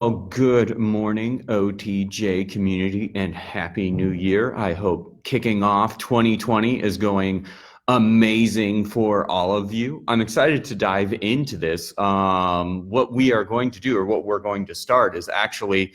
Well, good morning, OTJ community, and Happy New Year. I hope kicking off 2020 is going amazing for all of you. I'm excited to dive into this. What we are going to do, or what we're going to start, is actually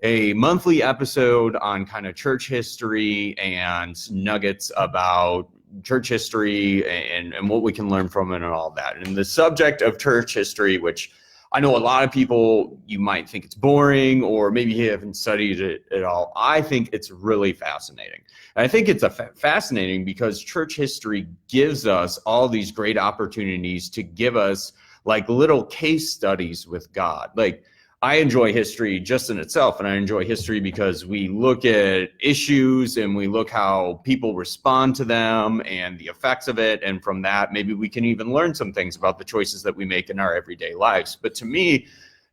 a monthly episode on kind of church history and nuggets about church history and what we can learn from it and all that. And the subject of church history, which I know a lot of people, you might think it's boring or maybe you haven't studied it at all. I think it's really fascinating. And I think it's fascinating because church history gives us all these great opportunities to give us like little case studies with God. Like, I enjoy history just in itself, and I enjoy history because we look at issues and we look how people respond to them and the effects of it, and from that maybe we can even learn some things about the choices that we make in our everyday lives. But to me,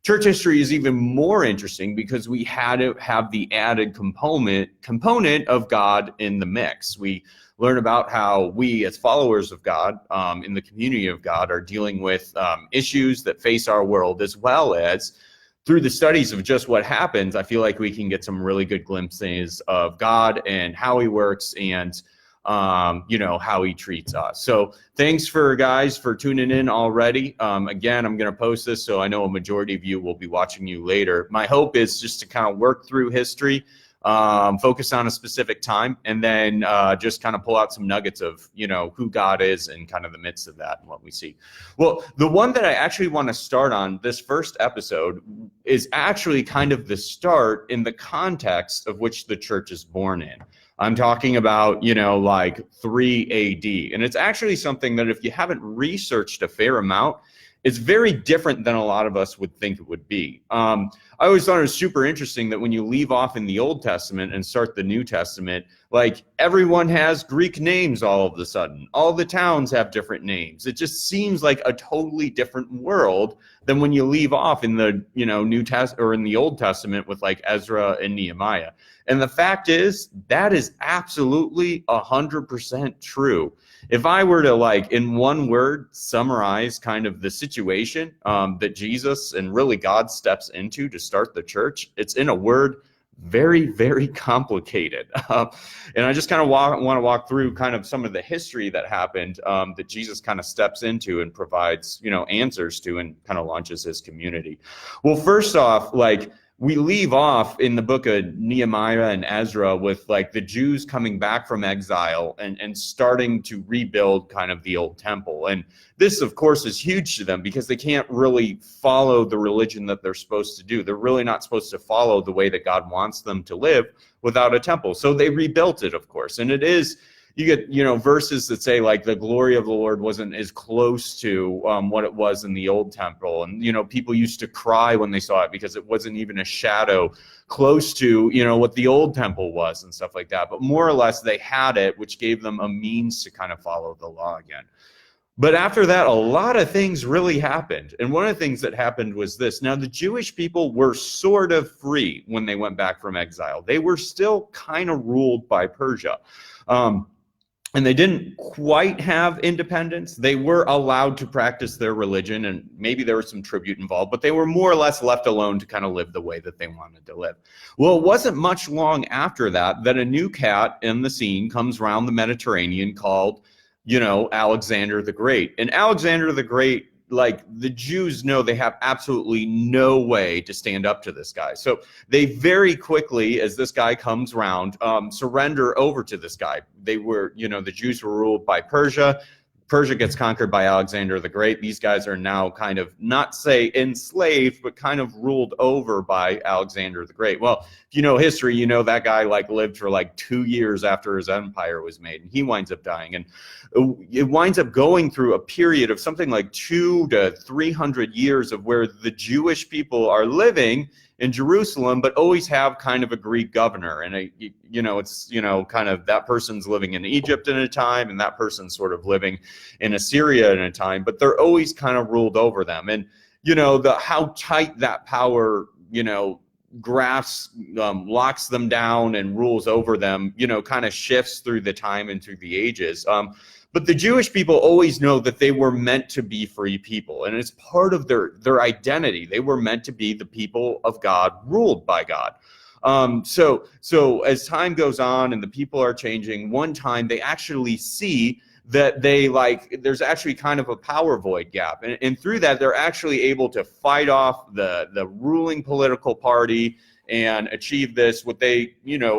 church history is even more interesting because we had to have the added component of God in the mix. We learn about how we as followers of God in the community of God are dealing with issues that face our world, as well as through the studies of just what happens. I feel like we can get some really good glimpses of God and how he works and, how he treats us. So thanks for guys for tuning in already. Again, I'm going to post this, so I know a majority of you will be watching you later. My hope is just to kind of work through history, focus on a specific time, and then just kind of pull out some nuggets of, who God is and kind of the midst of that and what we see. Well, the one that I actually want to start on this first episode is actually kind of the start in the context of which the church is born in. I'm talking about, like 3 AD. And it's actually something that if you haven't researched a fair amount, it's very different than a lot of us would think it would be. I always thought it was super interesting that when you leave off in the Old Testament and start the New Testament, like everyone has Greek names all of a sudden. All the towns have different names. It just seems like a totally different world than when you leave off in the, New Testament or in the Old Testament with like Ezra and Nehemiah. And the fact is, that is absolutely 100% true. If I were to, like, in one word, summarize kind of the situation that Jesus and really God steps into to start the church, it's in a word: very, very complicated. And I just kind of want to walk through kind of some of the history that happened that Jesus kind of steps into and provides, answers to, and kind of launches his community. Well, first off, like, we leave off in the book of Nehemiah and Ezra with like the Jews coming back from exile and starting to rebuild kind of the old temple. And this, of course, is huge to them because they can't really follow the religion that they're supposed to do. They're really not supposed to follow the way that God wants them to live without a temple. So they rebuilt it, of course. And it is, you get, verses that say like the glory of the Lord wasn't as close to what it was in the old temple. And, people used to cry when they saw it because it wasn't even a shadow close to, what the old temple was and stuff like that. But more or less they had it, which gave them a means to kind of follow the law again. But after that, a lot of things really happened. And one of the things that happened was this. Now, the Jewish people were sort of free when they went back from exile. They were still kind of ruled by Persia. And they didn't quite have independence. They were allowed to practice their religion, and maybe there was some tribute involved, but they were more or less left alone to kind of live the way that they wanted to live. Well, it wasn't much long after that a new cat in the scene comes around the Mediterranean called, Alexander the Great. And Alexander the Great, like, the Jews know they have absolutely no way to stand up to this guy. So they very quickly, as this guy comes around, surrender over to this guy. They were, the Jews were ruled by Persia. Persia gets conquered by Alexander the Great. These guys are now kind of, not say enslaved, but kind of ruled over by Alexander the Great. Well, if you know history, that guy like lived for like 2 years after his empire was made, and he winds up dying. And it winds up going through a period of something like 200 to 300 years of where the Jewish people are living in Jerusalem, but always have kind of a Greek governor. And, it's, kind of that person's living in Egypt in a time, and that person's sort of living in Assyria in a time, but they're always kind of ruled over them. And, how tight that power, grasps, locks them down and rules over them, kind of shifts through the time and through the ages. But the Jewish people always know that they were meant to be free people, and it's part of their identity. They were meant to be the people of God, ruled by God. So as time goes on and the people are changing, one time they actually see that there's actually kind of a power void gap. And through that, they're actually able to fight off the ruling political party and achieve this, what they,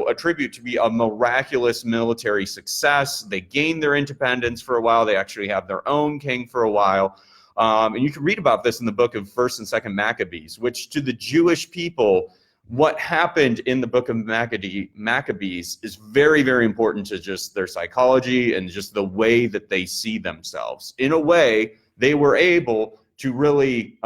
attribute to be a miraculous military success. They gain their independence for a while. They actually have their own king for a while. And you can read about this in the book of 1st and 2nd Maccabees, which to the Jewish people, what happened in the book of Maccabees is very, very important to just their psychology and just the way that they see themselves. In a way, they were able to really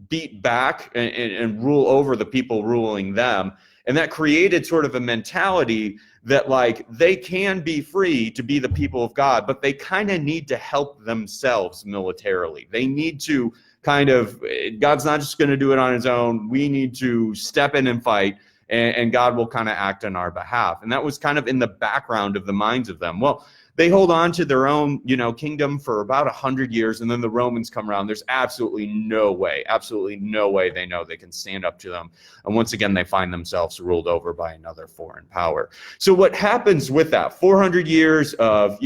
beat back and rule over the people ruling them. And that created sort of a mentality that they can be free to be the people of God, but they kind of need to help themselves militarily. They need to God's not just going to do it on his own. We need to step in and fight, and God will kind of act on our behalf. And that was kind of in the background of the minds of them. Well, they hold on to their own, kingdom for about 100 years, and then the Romans come around. There's absolutely no way they know they can stand up to them. And once again, they find themselves ruled over by another foreign power. So what happens with that 400 years of,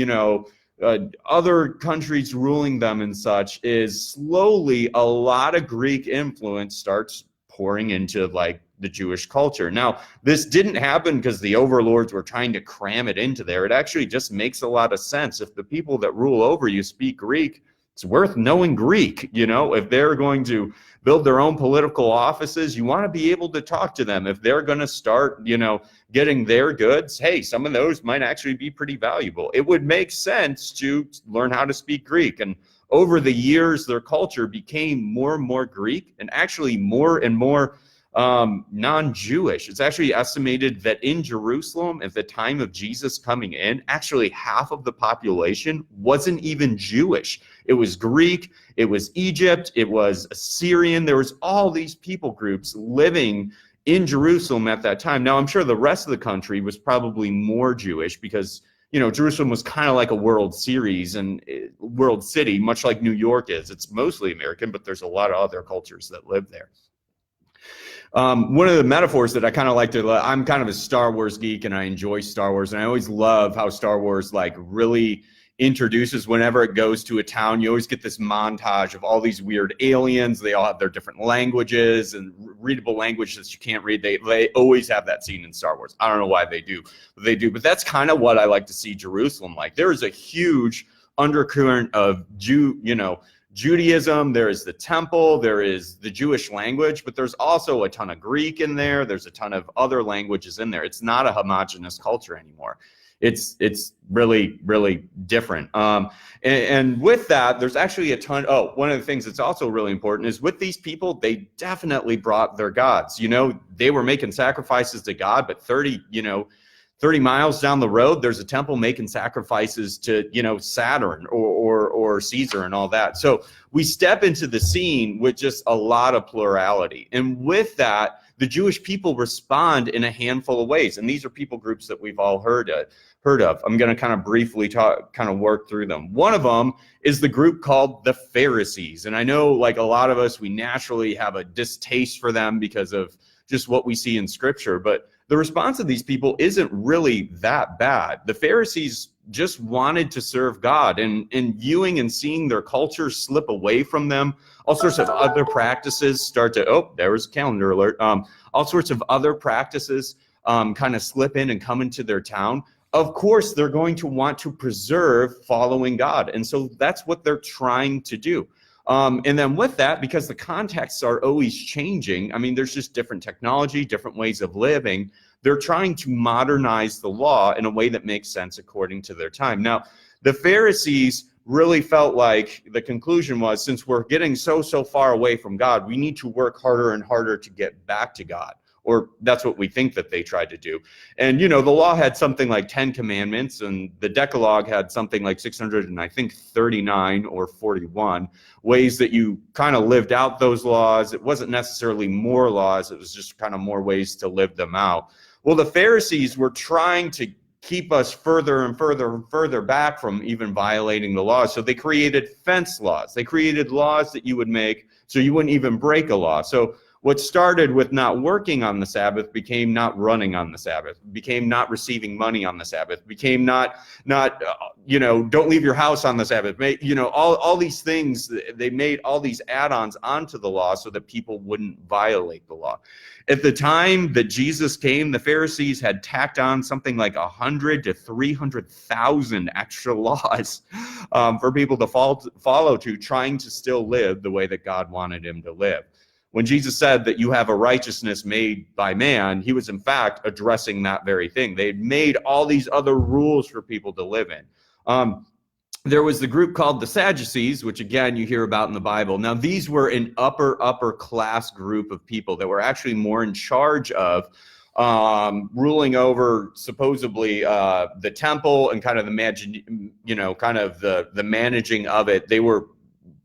other countries ruling them and such is slowly a lot of Greek influence starts pouring into the Jewish culture. Now, this didn't happen because the overlords were trying to cram it into there. It actually just makes a lot of sense. If the people that rule over you speak Greek, it's worth knowing Greek. If they're going to build their own political offices, you want to be able to talk to them. If they're going to start, getting their goods, hey, some of those might actually be pretty valuable. It would make sense to learn how to speak Greek. And over the years, their culture became more and more Greek and actually more and more non-Jewish. It's actually estimated that in Jerusalem at the time of Jesus coming in, actually half of the population wasn't even Jewish. It was Greek, it was Egypt, it was Assyrian. There was all these people groups living in Jerusalem at that time. Now, I'm sure the rest of the country was probably more Jewish because Jerusalem was kind of like a world series and world city, much like New York is. It's mostly American, but there's a lot of other cultures that live there. One of the metaphors that I kind of like I'm kind of a Star Wars geek and I enjoy Star Wars, and I always love how Star Wars really introduces, whenever it goes to a town, you always get this montage of all these weird aliens. They all have their different languages and readable language that you can't read. They always have that scene in Star Wars. I don't know why they do, but that's kind of what I like to see Jerusalem like. There is a huge undercurrent of Judaism, there is the temple, there is the Jewish language, but there's also a ton of Greek in there. There's a ton of other languages in there. It's not a homogenous culture anymore. It's really, really different. And with that, there's actually a ton. One of the things that's also really important is with these people, they definitely brought their gods. They were making sacrifices to God, but 30 miles down the road, there's a temple making sacrifices to, Saturn or Caesar and all that. So we step into the scene with just a lot of plurality. And with that, the Jewish people respond in a handful of ways. And these are people groups that we've all heard of. I'm going to kind of briefly work through them. One of them is the group called the Pharisees. And I know a lot of us, we naturally have a distaste for them because of just what we see in Scripture. But the response of these people isn't really that bad. The Pharisees just wanted to serve God, and viewing and seeing their culture slip away from them, all sorts of other practices start to, there was a calendar alert, all sorts of other practices kind of slip in and come into their town. Of course, they're going to want to preserve following God. And so that's what they're trying to do. And then with that, because the contexts are always changing, there's just different technology, different ways of living. They're trying to modernize the law in a way that makes sense according to their time. Now, the Pharisees really felt like the conclusion was, since we're getting so far away from God, we need to work harder and harder to get back to God. Or that's what we think that they tried to do. And, the law had something like 10 commandments, and the Decalogue had something like 639 or 41 ways that you kind of lived out those laws. It wasn't necessarily more laws. It was just kind of more ways to live them out. Well, the Pharisees were trying to keep us further and further and further back from even violating the law. So they created fence laws. They created laws that you would make so you wouldn't even break a law. So what started with not working on the Sabbath became not running on the Sabbath, became not receiving money on the Sabbath, became not don't leave your house on the Sabbath. All these things, they made all these add-ons onto the law so that people wouldn't violate the law. At the time that Jesus came, the Pharisees had tacked on something like 100 to 300,000 extra laws for people to follow to, trying to still live the way that God wanted him to live. When Jesus said that you have a righteousness made by man, he was in fact addressing that very thing. They had made all these other rules for people to live in. There was the group called the Sadducees, which again you hear about in the Bible. Now these were an upper class group of people that were actually more in charge of ruling over supposedly the temple and kind of the managing of it. They were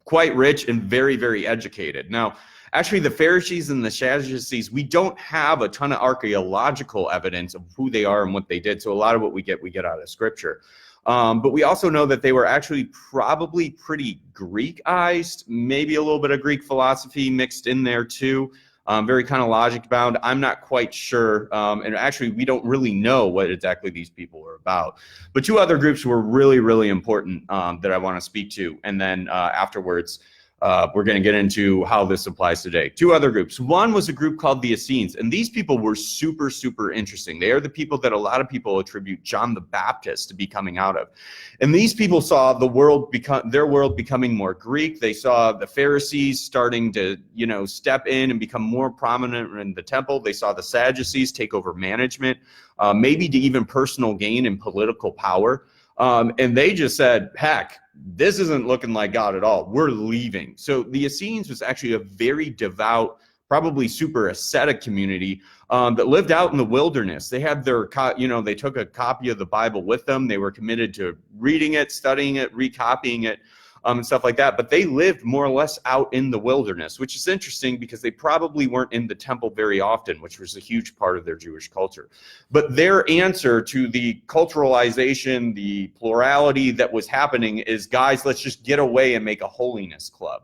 quite rich and very, very educated. Now, actually, the Pharisees and the Sadducees, we don't have a ton of archaeological evidence of who they are and what they did. So a lot of what we get out of Scripture. But we also know that they were actually probably pretty Greekized, maybe a little bit of Greek philosophy mixed in there too. Very kind of logic bound. I'm not quite sure. And actually, we don't really know what exactly these people were about. But two other groups were really, really important that I want to speak to. And then afterwards, we're going to get into how this applies today. Two other groups. One was a group called the Essenes, and these people were super, super interesting. They are the people that a lot of people attribute John the Baptist to be coming out of. And these people saw their world becoming more Greek. They saw the Pharisees starting to, step in and become more prominent in the temple. They saw the Sadducees take over management, maybe to even personal gain and political power. And they just said, heck, this isn't looking like God at all. We're leaving. So the Essenes was actually a very devout, probably super ascetic community that lived out in the wilderness. They had they took a copy of the Bible with them. They were committed to reading it, studying it, recopying it, and stuff like that. But they lived more or less out in the wilderness, which is interesting because they probably weren't in the temple very often, which was a huge part of their Jewish culture. But their answer to the culturalization, the plurality that was happening is, guys, let's just get away and make a holiness club.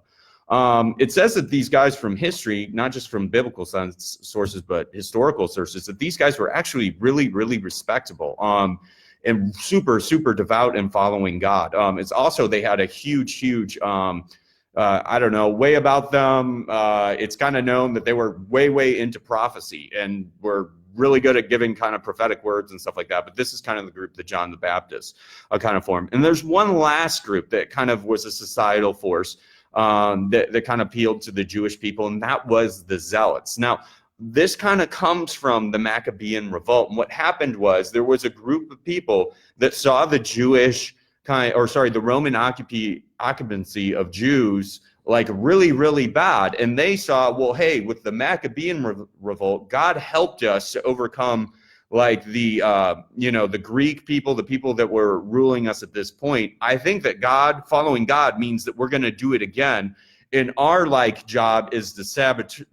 It says that these guys from history, not just from biblical sources, but historical sources, that these guys were actually really, really respectable. And super, super devout and following God. It's also, they had a huge, way about them. It's kind of known that they were way into prophecy and were really good at giving kind of prophetic words and stuff like that. But this is kind of the group that John the Baptist kind of formed. And there's one last group that kind of was a societal force that kind of appealed to the Jewish people, and that was the Zealots. Now, this kind of comes from the Maccabean revolt. And what happened was there was a group of people that saw the the Roman occupancy of Jews like really, really bad. And they saw, well, hey, with the Maccabean revolt, God helped us to overcome like the Greek people, the people that were ruling us at this point. I think that following God means that we're going to do it again. And our job is to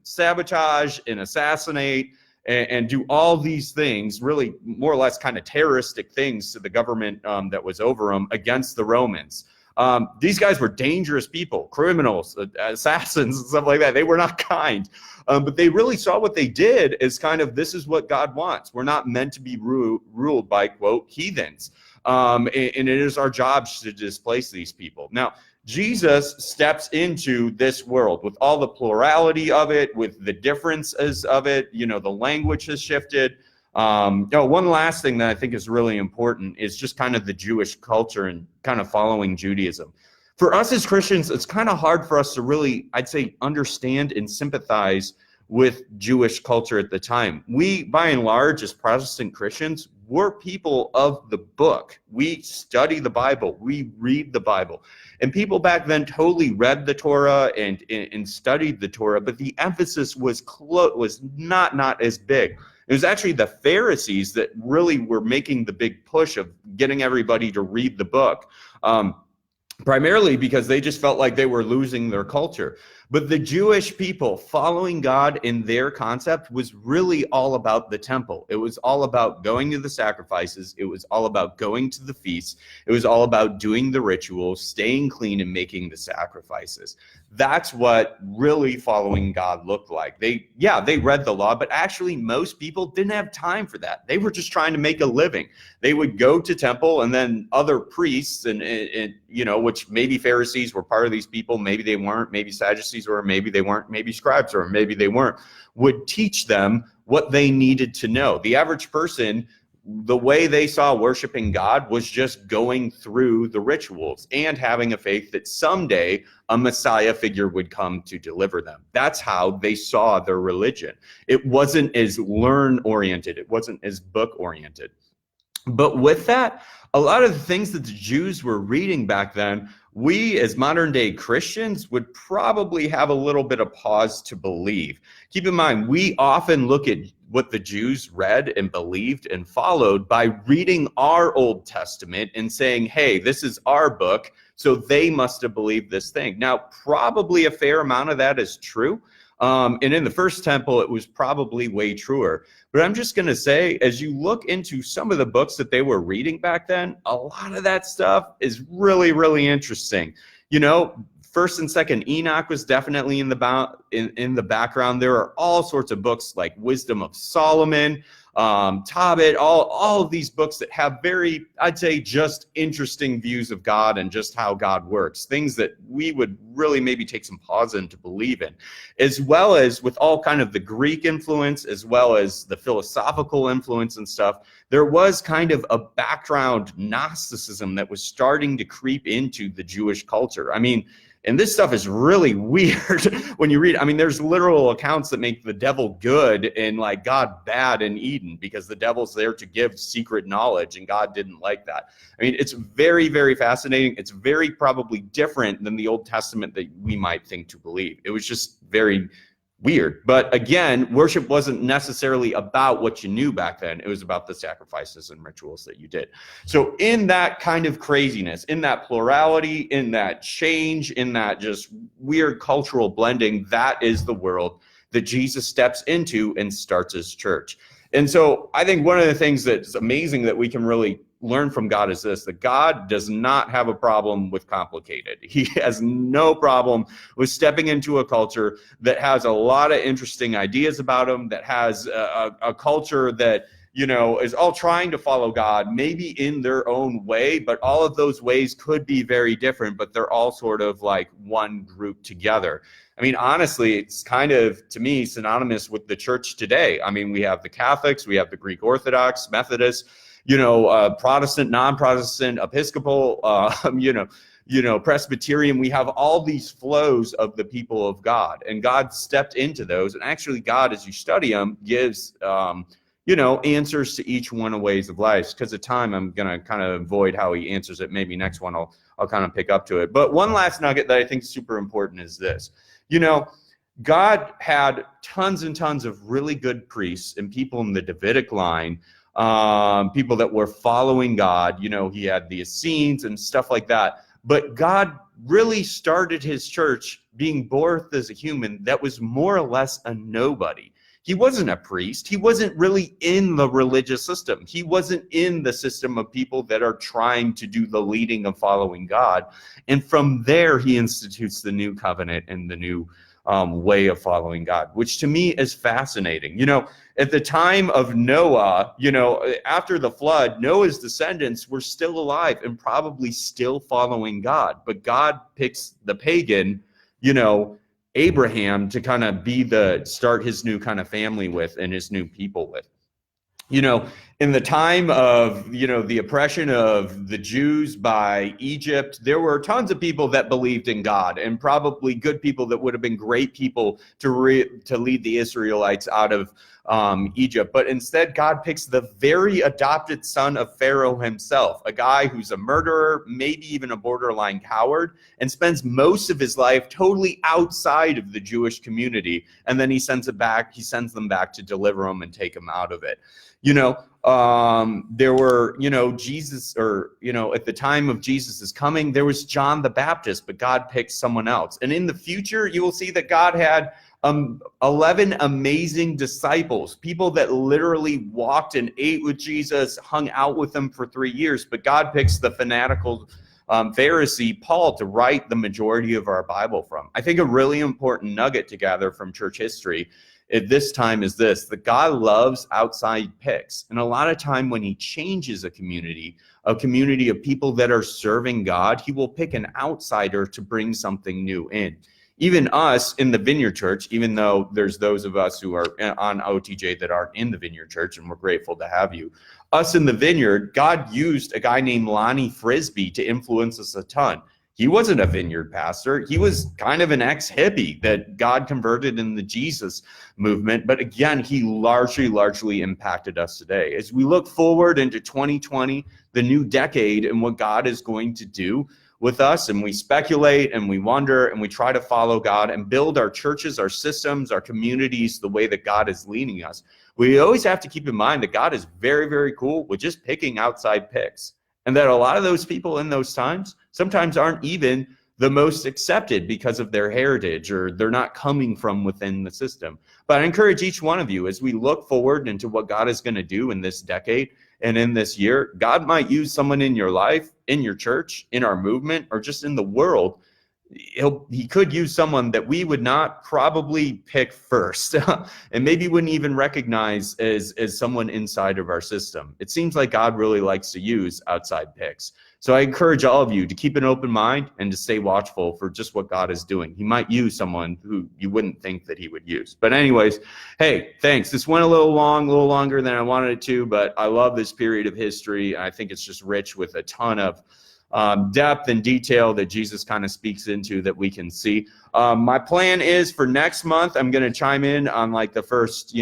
sabotage and assassinate and do all these things, really more or less kind of terroristic things to the government that was over them against the Romans. These guys were dangerous people, criminals, assassins, and stuff like that. They were not kind. But they really saw what they did as kind of, this is what God wants. We're not meant to be ruled by, quote, heathens. And it is our job to displace these people. Now, Jesus steps into this world with all the plurality of it, with the differences of it. The language has shifted. One last thing that I think is really important is just kind of the Jewish culture and kind of following Judaism. For us as Christians, it's kind of hard for us to really, I'd say, understand and sympathize with Jewish culture at the time. We, by and large, as Protestant Christians, we're people of the book. We study the Bible. We read the Bible. And people back then totally read the Torah and studied the Torah, but the emphasis was not as big. It was actually the Pharisees that really were making the big push of getting everybody to read the book. primarily because they just felt like they were losing their culture. But the Jewish people following God in their concept was really all about the temple. It was all about going to the sacrifices. It was all about going to the feasts. It was all about doing the rituals, staying clean, and making the sacrifices. That's what really following God looked like. They read the law, but actually most people didn't have time for that. They were just trying to make a living. They would go to temple, and then other priests and which maybe Pharisees were part of these people, maybe they weren't, maybe Sadducees were, maybe they weren't, maybe scribes were, maybe they weren't, would teach them what they needed to know. The average person, the way they saw worshiping God was just going through the rituals and having a faith that someday a Messiah figure would come to deliver them. That's how they saw their religion. It wasn't as learn-oriented. It wasn't as book-oriented. But with that, a lot of the things that the Jews were reading back then, we as modern day Christians would probably have a little bit of pause to believe. Keep in mind, we often look at what the Jews read and believed and followed by reading our Old Testament and saying, hey, this is our book, so they must have believed this thing. Now, probably a fair amount of that is true. And in the first temple, it was probably way truer. But I'm just going to say, as you look into some of the books that they were reading back then, a lot of that stuff is really, really interesting. First and Second Enoch was definitely in the background. There are all sorts of books like Wisdom of Solomon, Tobit, all of these books that have very, I'd say, just interesting views of God and just how God works, things that we would really maybe take some pause in to believe in, as well as with all kind of the Greek influence, as well as the philosophical influence and stuff. There was kind of a background Gnosticism that was starting to creep into the Jewish culture. I mean, and this stuff is really weird when you read. I mean, there's literal accounts that make the devil good and like God bad in Eden because the devil's there to give secret knowledge and God didn't like that. I mean, it's very, very fascinating. It's very probably different than the Old Testament that we might think to believe. It was just very weird. But again, worship wasn't necessarily about what you knew back then. It was about the sacrifices and rituals that you did. So in that kind of craziness, in that plurality, in that change, in that just weird cultural blending, that is the world that Jesus steps into and starts his church. And so I think one of the things that's amazing that we can really learn from God is this, that God does not have a problem with complicated. He has no problem with stepping into a culture that has a lot of interesting ideas about them, that has a culture that, is all trying to follow God, maybe in their own way, but all of those ways could be very different, but they're all sort of like one group together. I mean, honestly, it's kind of, to me, synonymous with the church today. I mean, we have the Catholics, we have the Greek Orthodox, Methodists, Protestant, non-Protestant, Episcopal, Presbyterian. We have all these flows of the people of God, and God stepped into those. And actually, God, as you study them, gives, answers to each one of ways of life. Because of time, I'm going to kind of avoid how he answers it. Maybe next one I'll kind of pick up to it. But one last nugget that I think is super important is this. God had tons and tons of really good priests and people in the Davidic line, people that were following God. He had the Essenes and stuff like that. But God really started his church being birthed as a human that was more or less a nobody. He wasn't a priest. He wasn't really in the religious system. He wasn't in the system of people that are trying to do the leading of following God. And from there, he institutes the new covenant and the new way of following God, which to me is fascinating. At the time of Noah, after the flood, Noah's descendants were still alive and probably still following God. But God picks the pagan, Abraham to kind of start his new kind of family with and his new people with. In the time of, the oppression of the Jews by Egypt, there were tons of people that believed in God, and probably good people that would have been great people to lead the Israelites out of Egypt. But instead, God picks the very adopted son of Pharaoh himself, a guy who's a murderer, maybe even a borderline coward, and spends most of his life totally outside of the Jewish community. And then he sends them back to deliver them and take them out of it. There were, Jesus, or, at the time of Jesus' coming, there was John the Baptist, but God picked someone else. And in the future, you will see that God had 11 amazing disciples, people that literally walked and ate with Jesus, hung out with him for 3 years. But God picks the fanatical Pharisee Paul to write the majority of our Bible from. I think a really important nugget to gather from church history at this time is this: that God loves outside picks. And a lot of time when he changes a community of people that are serving God, he will pick an outsider to bring something new in. Even us in the Vineyard Church, even though there's those of us who are on OTJ that aren't in the Vineyard Church, and we're grateful to have you, us in the Vineyard, God used a guy named Lonnie Frisbee to influence us a ton. He wasn't a Vineyard pastor. He was kind of an ex-hippie that God converted in the Jesus movement. But again, he largely impacted us today. As we look forward into 2020, the new decade, and what God is going to do with us, and we speculate and we wonder and we try to follow God and build our churches, our systems, our communities the way that God is leading us, we always have to keep in mind that God is very, very cool with just picking outside picks. And that a lot of those people in those times sometimes aren't even the most accepted because of their heritage, or they're not coming from within the system. But I encourage each one of you, as we look forward into what God is going to do in this decade and in this year, God might use someone in your life, in your church, in our movement, or just in the world. He could use someone that we would not probably pick first and maybe wouldn't even recognize as someone inside of our system. It seems like God really likes to use outside picks. So I encourage all of you to keep an open mind and to stay watchful for just what God is doing. He might use someone who you wouldn't think that he would use. But anyways, hey, thanks. This went a little longer than I wanted it to, but I love this period of history. I think it's just rich with a ton of depth and detail that Jesus kind of speaks into that we can see. My plan is for next month, I'm going to chime in on like the first,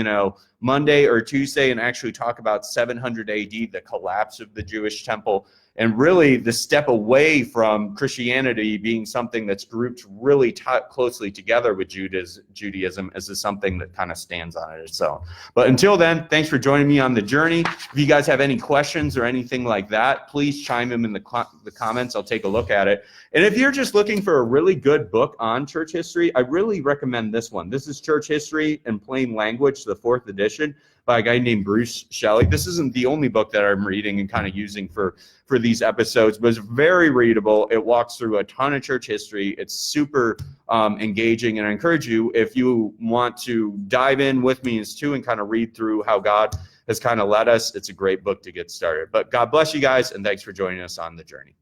Monday or Tuesday and actually talk about 700 AD, the collapse of the Jewish temple, and really the step away from Christianity being something that's grouped really closely together with Judaism as something that kind of stands on it itself. But until then, thanks for joining me on the journey. If you guys have any questions or anything like that, please chime them in the comments. I'll take a look at it. And if you're just looking for a really good book on church history, I really recommend this one. This is Church History in Plain Language, the 4th edition, by a guy named Bruce Shelley. This isn't the only book that I'm reading and kind of using for these episodes, but it's very readable. It walks through a ton of church history. It's super engaging, and I encourage you, if you want to dive in with me too and kind of read through how God has kind of led us, it's a great book to get started. But God bless you guys, and thanks for joining us on the journey.